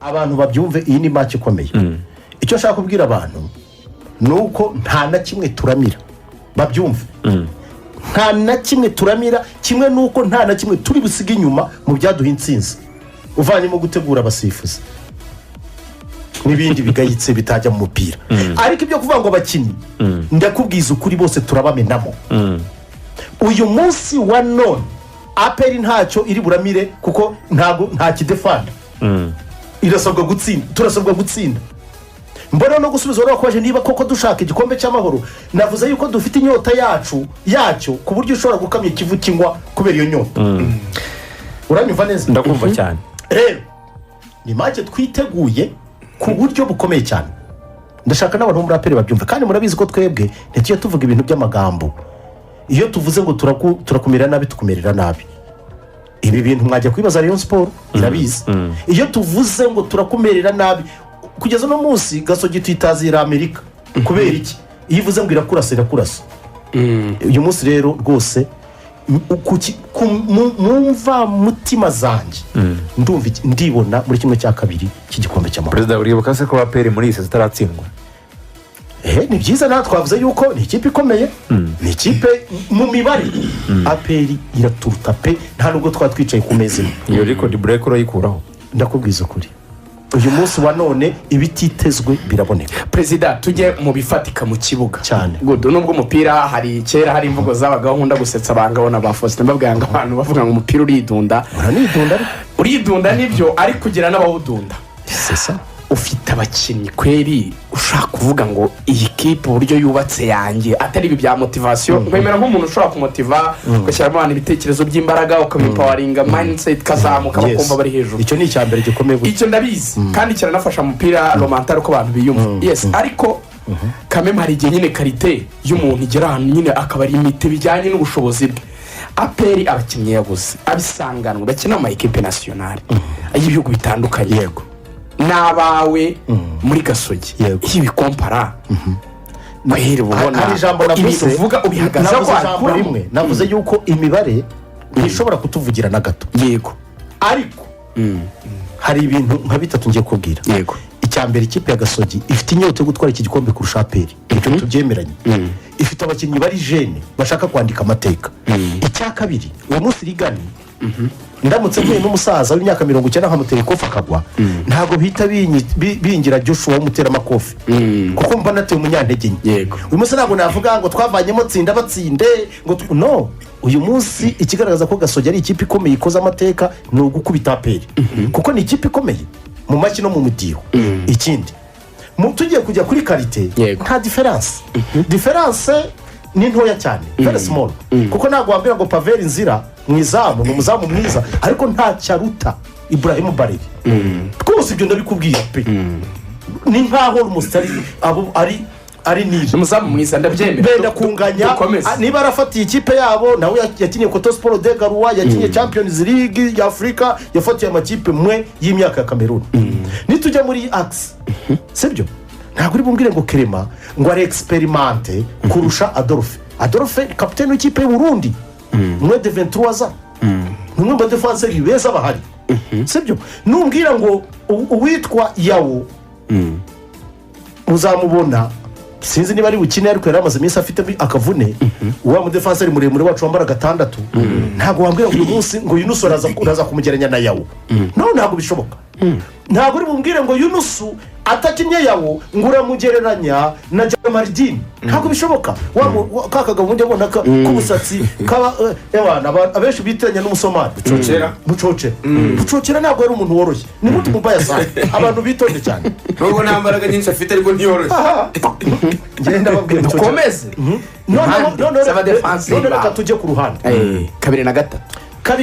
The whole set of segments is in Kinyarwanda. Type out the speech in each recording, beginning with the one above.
abantu babyumve iyi ni match ikomeye. Icyo nshaka kubwira abantu nuko nta na kimwe turamira babyumve. Nta na kimwe turamira kimwe nuko nta na kimwe turi busiga inyuma mu byaduha intsinzi uvanyemo gutegura abasifuzi n'ibindi bigayitse bitajya mu mupira. Ariko ibyo kuvuga ngo abakinnyi ndakubwiza ukuri bose turabamenamo. Uyu munsi wa none aperi ntacyo iri buramire kuko nta kidefanda. Irasabwa gutsinda, turasabwa gutsinda. Mbona no gusubiza wari wakoje niba koko dushaka igikombe cy'amahoro. Navuze yuko dufite inyota yacyo ku buryo ushobora gukamya ikivu kingwa kubera iyo nyota. Uranyumva neza? Ndakumva cyane. Rero ni make twiteguye ku buryo bukomeye cyane. Ndashaka n'abantu muri aperi babyumva kandi murabizi ko twebwe ntitiye tuvuga ibintu by'amagambo. Iyo tuvuze ngo turakumira nabi tukumerera nabi. Ibi bintu mwajya kwibaza Rayon Sport irabizi. Iyo tuvuze ngo turakumerera nabi kugeza no munsi Gasogi twitazira Amerika kubera iki? Iyo uvuze ngo irakurasa. Uyu munsi rero rwose mumva mutima zanjye ndibona muri kimwe cya kabiri cy'igikombe cy'amahoro. Perezida uribuka se ko aperi muri isi zitaratsindwa? Ni byiza natwe twavuze yuko ni ikipe ikomeye, ni ikipe mu mibare aperi iraturuta pe nta nubwo twatwicaye ku meza imwe. Iyo record break urayikuraho. Ndakubwiza ukuri uyu munsi wa none ibititezwe biraboneka. Perezida tujye mu bifatika mu kibuga cyane. Gudu nubwo umupira hari kera hari imvugo zabagaho nkunda gusetsa abangabona ba Faustin mbabwira ngo abantu bavuga ngo umupira uridunda nibyo ari kugira n'abawudunda. Sesa ufite abakinnyi kweri ushaka kuvuga ngo iyi kipe uburyo yubatse yanjye atari ibi bya motivation kwemera nk'umuntu ushobora kumotiva ugashyiramo abantu ibitekerezo by'imbaraga ukabimpawaringa mindset kazamuka bakumva bari hejuru. Icyo ni icyambere gikomeye. Icyo ndabizi kandi kiranafasha mu mupira romantare ko abantu biyumva. Yes ariko kameme hari igihe nyine karite y'umuntu igera ahantu nyine akaba ari imite bijyanye n'ubushobozi bwe. Aperi abakinnyi yabuze abisanganwa bakina mu equipe nationale y'ibihugu bitandukanye yego nabawe muri Gasogi ibi kompara kwihera ubona hari ijambo navuze uvuga ubihagaze kwa rimwe navuze yuko imibare ishobora kutuvugira na gato yego ariko hari ibintu nka bitatu ngiye kubwira. Yego icyambere ikipe ya Gasogi ifite inyota yo gutwara iki gikombe kurusha aperi icyo tubyemeranye. Ifite abakinnyi bari jene bashaka kwandika amateka. Icya kabiri uwo munsi rigani ndamutse mvuye n'umusaza w'imyaka 90 nkamutera ikofi akagwa ntago bihita bingira Joshua umutera amakofi kuko mba nateye umunyantege yego. Uyu munsi ntabwo navuga ngo twavanyemo tsinda batsinde ngo no. Uyu munsi ikigaragaza ko Gasogi ari ikipe ikomeye ikoza amateka ni ugukubita aperi kuko ni ikipe ikomeye mu maki no mu mudiho. Ikindi tugiye kujya kuri karite nta difference ni ntoya cyane very small kuko ntabwo wambwira ngo Pavel Nzira mwizamu ni umuzamu mwiza ariko nta cyaruta Ibrahim Bareri twose ibyo ndabikubwiye pe ni nkaho umusitari abo ari nizo umuzamu mwiza ndabyemera benda kunganya niba arafatiye ikipe yabo nawe yakinye Koto Sport de Garoua yakinye Champions League ya Afrika yafatiye amakipe mwe y'imyaka ya Cameroon. Nitujya muri Axe sibyo ntabwo uri bumbwire ngo Clement ngo ari experimente kurusha Adolphe capitaine w'ikipe y'u Burundi mwe de 23 ans numwe mu defenseur beza bahari sibyo numbwira ngo uwitwa Yawo uzamubona sinzi niba ari bukine ariko yaramaze iminsi afite akavune uwa mu defenseur muremure wacu wambara gatandatu ntabwo wambwira ngo uyu munsi ngo Yunusu araza kumugeranya na Yawo no ntabwo bishoboka. Ntabwo uri bumbwire ngo Yunusu atakinye Yawo ngo uramugereranya na Jamaldin ntabwo bishoboka. Kakaga ubundi abona ko kubusatsi kaba abenshi bitiranya n'umusomali bucocera ntabwo ari umuntu woroshye ni mutu mubaya sana abantu bitonde cyane nubwo nta mbaraga nyinshi afite ariko ntiyoroshye ngenda babwira dukomeze none reka tujye ku ruhande. kabiri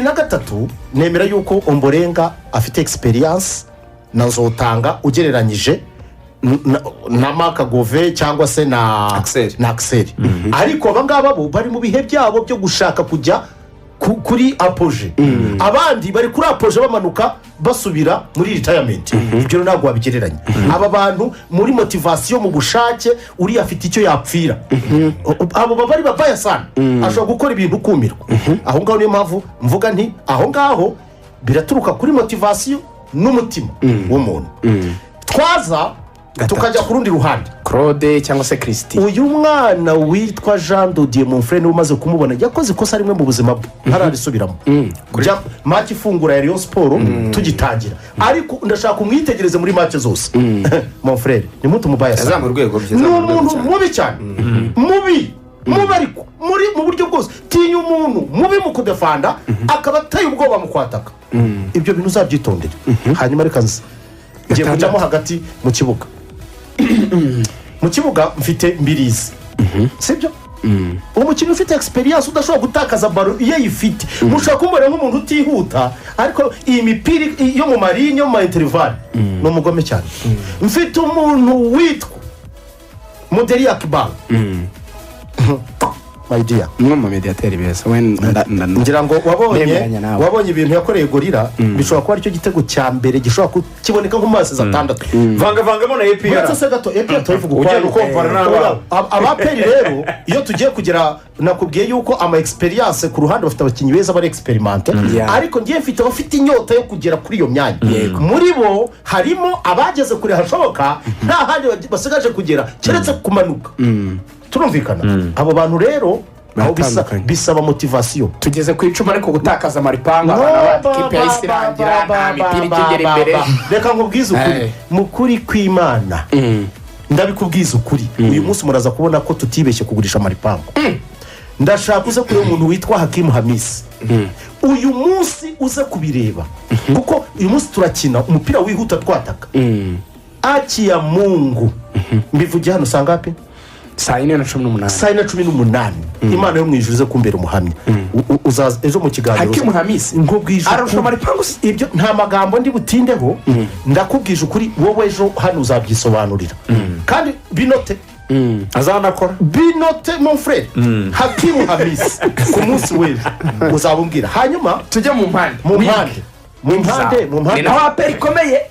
na gatatu nemera yuko Ombolenga afite experience na Nzotanga ugereranyije na Makagove cyangwa se na Axel ariko abangaba bo bari mu bihe byabo byo gushaka kujya kuri apoje abandi bari kuri apoje bamanuka basubira muri retirement. Ibyo ntabwo wabigereranya. Aba bantu muri motivation mu bushake uri afite icyo yapfira abo bari babaya sana ashobora gukora ibintu kumirwa aho ngaho niyo mpamvu mvuga nti aho ngaho biraturuka kuri motivation n'umutima w'umuntu twaza tukajya ku rundi ruhande claude cyangwa se christine uyu mwana witwa Jean Dodier mon frère niwe umaze kumubona yakoze ikosa rimwe mu buzima bwe ntararisubiramo match ifungura ya Rayon Sport tugitangira ariko ndashaka kumwitegereze muri match zose mon frère ni mutu mubaya azama urwego byiza ni umuntu mubi cyane mubi ariko mu buryo bwose tinya umuntu mubi mu kudefanda akaba ateye ubwoba mu kwataka ibyo bintu uzabyitondera hanyuma reka ngiye kujyamo hagati mu kibuga mu kibuga mfite Mbirizi sibyo umukinnyi ufite experience udashobora gutakaza baro iyo yifite mushaka kumubona nk'umuntu utihuta ariko iyi mipira yo mu marinyo mu interval ni umugome cyane mfite umuntu witwa Moderi Akbar my dear umwe mu mediateri beza ngira ngo wabonye ibintu yakoreye Gorira bishobora kuba aricyo gitego cya mbere gishobora kiboneka nko mu mazi atandatu vangavangamo na APR uretse se gato APR tuyivuga ugiye gukompara n'ababo abaperi rero iyo tugiye kugera nakubwiye yuko ama experience ku ruhande bafite abakinnyi beza bari experimente ariko ngiye mfite abafite inyota yo kugera kuri iyo myanya muri bo harimo abageze kure hashoboka nta handi basigaje kugera keretse kumanuka turumvikana abo bantu rero aho bisaba motivation tugeze ku icuma ariko gutakaza amaripanga abana b'ikipe ya isirangira nta mipira igera imbere reka nkubwize ukuri mu kuri kw'Imana ndabikubwiza ukuri uyu munsi muraza kubona ko tutibeshye kugurisha amaripango ndashaka uze kureba umuntu witwa Hakim Hamisi uyu munsi uze kubireba kuko uyu munsi turakina umupira wihuta twataka akia Mungu mbivugiye hano sangapi saa 4:18 Imana yo mu ijuru ize kumbera umuhamya uzaza ejo mu kiganiro Hakim Hamisi nkubwije arusha amaripango ibyo nta magambo ndi butindeho ndakubwije ukuri wowe ejo hano uzabyisobanurira kandi binote azanakora binote mon frère Hakim Hamisi ku munsi w'ejo uzabumbwira hanyuma tujye mu mpande ni naho aperi ikomeye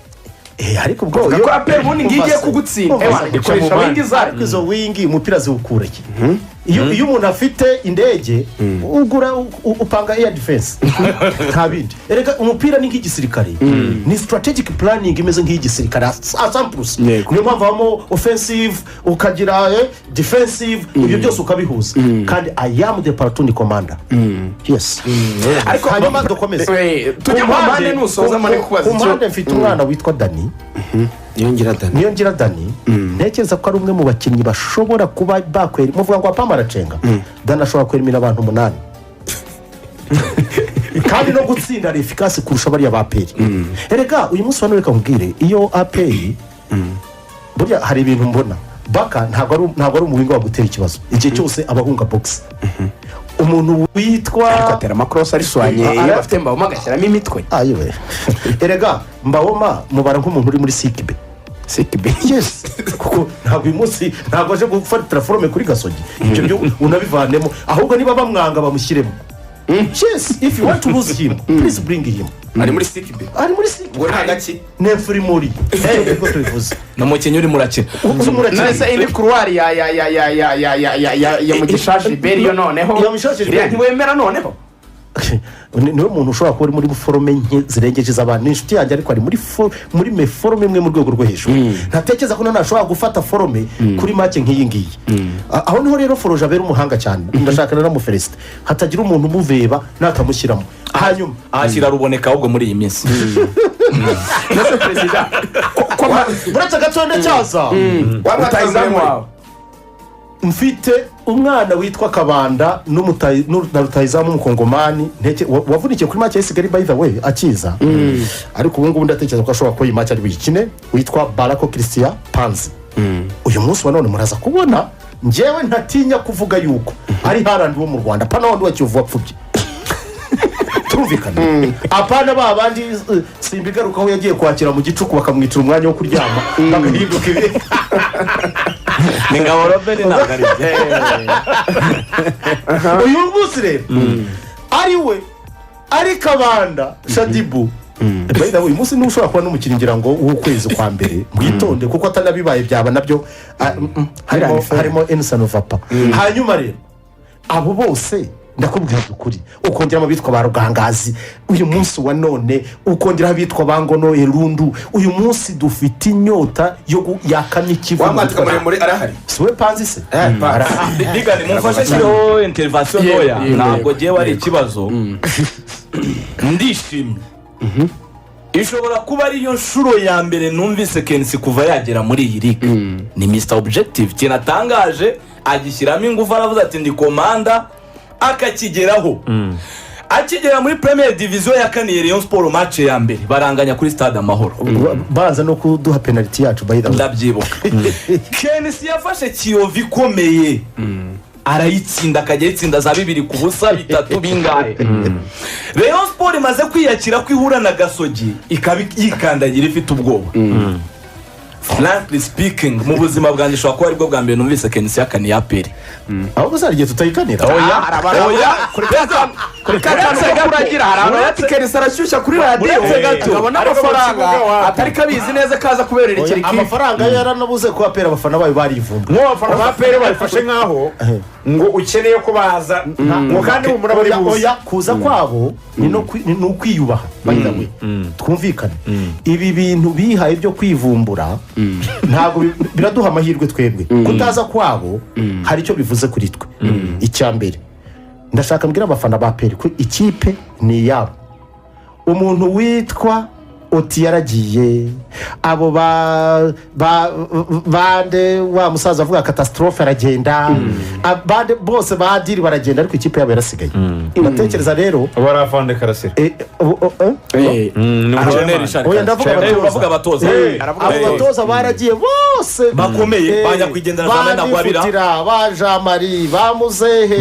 ariko ubwo ko aperi ubundi ngiye kugutsinda ikoresha wingi ariko izo wingi umupira ziwukura iki iyo umuntu afite indege ugura upanga air defense nta bindi erega umupira ni nk'igisirikare ni strategic planning imeze nk'igisirikare asamples niyo mpamvu habamo offensive ukagira defensive ibyo byose ukabihuza kandi I am the platoon commander yes ariko hanyuma dukomeze tujye mu mpande nusoza mane kubaza icyo mpande mfite umwana witwa Dani Niyongira Dani ntekereza ko ari umwe mu bakinnyi bashobora kuba bakwera muvuga ngo apama aracenga Dani ashobora kwerimira abantu 8 kandi no gutsinda ari efficace kurusha bariya baperi erega uyu munsi reka nkubwire iyo aperi burya hari ibintu mbona Baka ntabwo ari umuwinga wa gutera ikibazo igihe cyose abahunga box umuntu witwa atera amakross ari swanye bafite Mbawoma agashyiramo imitwe ayiwe erega Mbawoma mubara nk'umuntu uri muri Sikibe yes kuko ntabwo uyu munsi ntabwo aje gufata forome kuri Gasogi ibyo byo unabivanemo ahubwo niba bamwanga bamushyiremo yes if you want to lose him please bring him ari muri Sikibe ngo ntagaki nefuri muri ego tubivuze n'umukinnyi uri murakira nese indi couloir ya Mugishaje Beriyo noneho ntiwemera noneho niwe muntu ushobora kuba uri muri forome nke zirengeje iz'abantu ni inshuti yanjye ariko ari muri meforome imwe mu rwego rwo hejuru ntatekereza ko none ashobora gufata forome kuri make nk'iyi ngiyi aho niho rero Foroje abera umuhanga cyane ndashaka na Felicite hatagira umuntu umuveba nakamushyiramo hanyuma ashyira ruboneka ahubwo muri iyi minsi nese perezida buretse gatonde cyaza wamutayizamu wawe mfite umwana witwa Kabanda na rutayizamu umukongomani wavunikiye kuri match y'Isigari by the way akiza ariko ubu ngubu ndatekereza ko ashobora ko iyi match ari buyikine witwa Barako Christian Panzi uyu munsi wa none muraza kubona njyewe ntatinya kuvuga yuko ari Harandi wo mu Rwanda pana wandi wakivuga pfubye turumvikana apana babandi simbigaruka aho yagiye kwakira mu gicuku bakamwitira umwanya wo kuryama bagahinduka ibi ni ngabo Robert nagarije uyu munsi rero ari Kabanda Shadibu bayida uyu munsi n'ushobora kuba n'umukinnyi ngira ngo w'ukwezi kwa mbere mwitonde kuko atanabibaye byaba nabyo harimo Ensan Vapa hanyuma rero abo bose ndakubwira ukuri ukongera abitwa ba rugangazi uyu munsi wa none ukongera abitwa ba ngono erundu uyu munsi dufite inyota yo yakana ikivu wamatika muremure arahari siwe panzi se digani mumfashe shyireho intervention ntoya ntabwo ngewe ari ikibazo ndishimye ishobora kuba ariyo nshuro ya mbere numvise kenshi kuva yagera muri iyi ligue ni Mr Objective kinatangaje agishyiramo ingufu aravuze ati ndi komanda akakigeraho akigera muri Premier Division ya kane Rayon Sport match ya mbere baranganya kuri stade Amahoro baza no kuduha penalty yacu bayida ndabyibuka Kenshi yafashe Kiyovu ikomeye arayitsinda akajya yitsinda za 2-0 bitatu bingahe Rayon Sport imaze kwiyakira ko ihura na Gasogi ikaba yikandagira ifite ubwoba frankly speaking mu buzima bwanjye shobora kuba aribwo bwa mbere numvise Kenshi yakani ya peri aho gusa igihe tutayikanira kuri kakantu kuragira hari abantu bati Kenshi arashyushya kuri radiyo akabona amafaranga atari kabizi neza kaza kuberera ikiriki amafaranga yaranabuze ko apera abafana bayo barivumba nk'abafana ba peri babifashe nk'aho ngo ukeneye ko baza ngo kandi bumura bari buze kuza kwabo ni ukwiyubaha bayidawe twumvikane ibi bintu bihaye byo kwivumbura ntabwo biraduha amahirwe twebwe kutaza kwabo hari icyo bivuze kuri twe icya mbere ndashaka mbwira abafana ba peri ko ikipe ni iyabo umuntu witwa oti yaragiye abo bande wa musaza avuga catastrophe aragenda abande bose badiri baragenda ariko ikipe yabo yarasigaye ndatekereza rero barafande karasira oya ndavuga abatoza abatoza baragiye bose bakomeye bajya kwigendera za mena kwabira ba Jean Marie ba Muzehe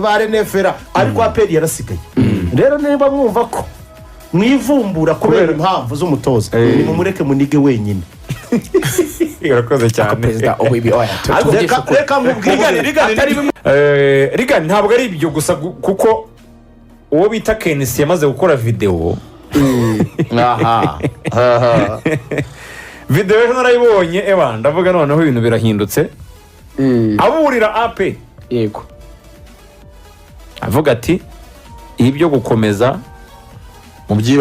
barenefera ariko aperi yarasigaye rero niba mwumva ko mwivumbura kubera impamvu z'umutoza ni mumureke munige wenyine irakoze cyane perezida obibi oya reka nkubwire rigani ntabwo ari ibyo gusa kuko uwo bita Kenshi yamaze gukora video video ejo narayibonye ndavuga noneho ibintu birahindutse aburira AP yego avuga ati ibyo gukomeza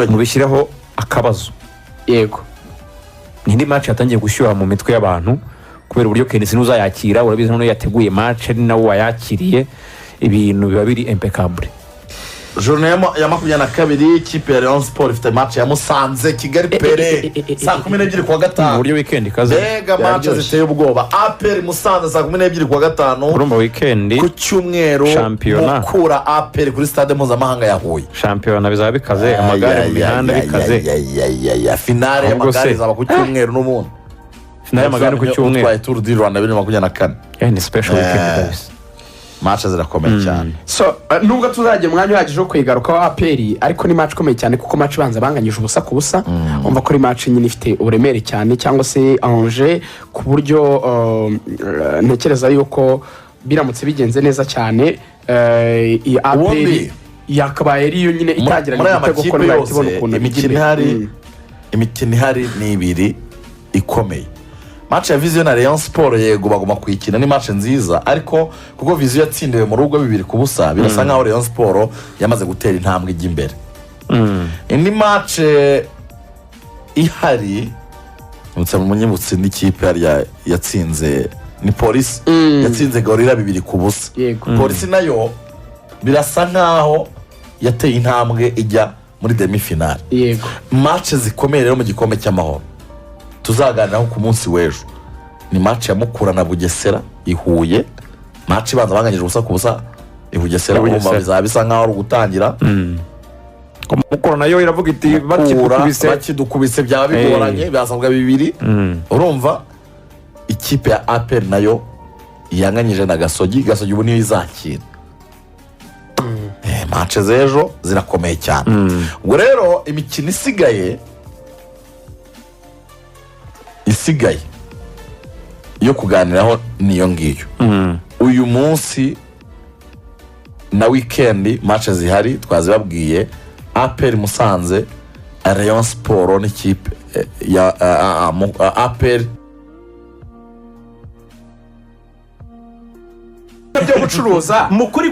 mubishyiraho akabazo yego n'indi match yatangiye gushyuha mu mitwe y'abantu kubera uburyo Kenshi n'uzayakira urabizi none yateguye match ari nawe wayakiriye ibintu biba biri impeccable journée ya 22 ikipe ya Rayon Sport ifite match ya Musanze Kigali Pere saa 12 kuwa gatanu uburyo weekend kaze mbega match ziteye ubwoba APR Musanze saa 12 kuwa gatanu urumva weekend ku cyumweru mukura APR kuri stade mpuzamahanga ya Huye shampiyona bizaba bikaze amagare mu mihanda bikaze finale y'amagare zaba ku cyumweru n'umuntu finale y'amagare ku cyumweru twa Tour du Rwanda 2024 ni special weekend guys match zirakomeye cyane so nubwo tuzajya umwanya uhagije wo kwigarukaho aperi ariko ni match ikomeye cyane kuko match banza banganyije ubusa ku busa umva ko ari match nyine ifite uburemere cyane cyangwa se enjeu ku buryo ntekereza yuko biramutse bigenze neza cyane iyi aperi yakabaye ariyo nyine itagira n'igitego ko niba tubona ukuntu imikino ihari ni ibiri ikomeye match ya Vision na Rayon Sport yego bagoma kwikina ni match nziza ariko kuko Vision yatsindiwe mu rugo 2-0 birasa nkaho Rayon Sport yamaze gutera intambwe ijya imbere indi match ihari mutse mu munyibutsi n'ikipe yatsinze ni Police yatsinze Gorilla 2-0 Police nayo birasa nkaho yateye intambwe ijya muri demi finale yego match zikomeye rero mu gikombe cy'amahoro tuzaganiraho ku munsi w'ejo ni match ya Mukura na Bugesera ihuye match ibanza banganyije ubusa ku busa ihugesera umva bizaba bisa nkaho ari gutangira Mukura nayo iravuga iti bakidukubise byaba bigoranye byasabwa bibiri urumva ikipe ya APR nayo yanganyije na Gasogi ubu niyo izakira match z'ejo zirakomeye cyane ubwo rero imikino isigaye yo kuganiraho niyo ngiyo uyu munsi na weekend match zihari twazibabwiye APR Musanze Rayon Sport n'ikipe ya APR byo gucuruza mukuri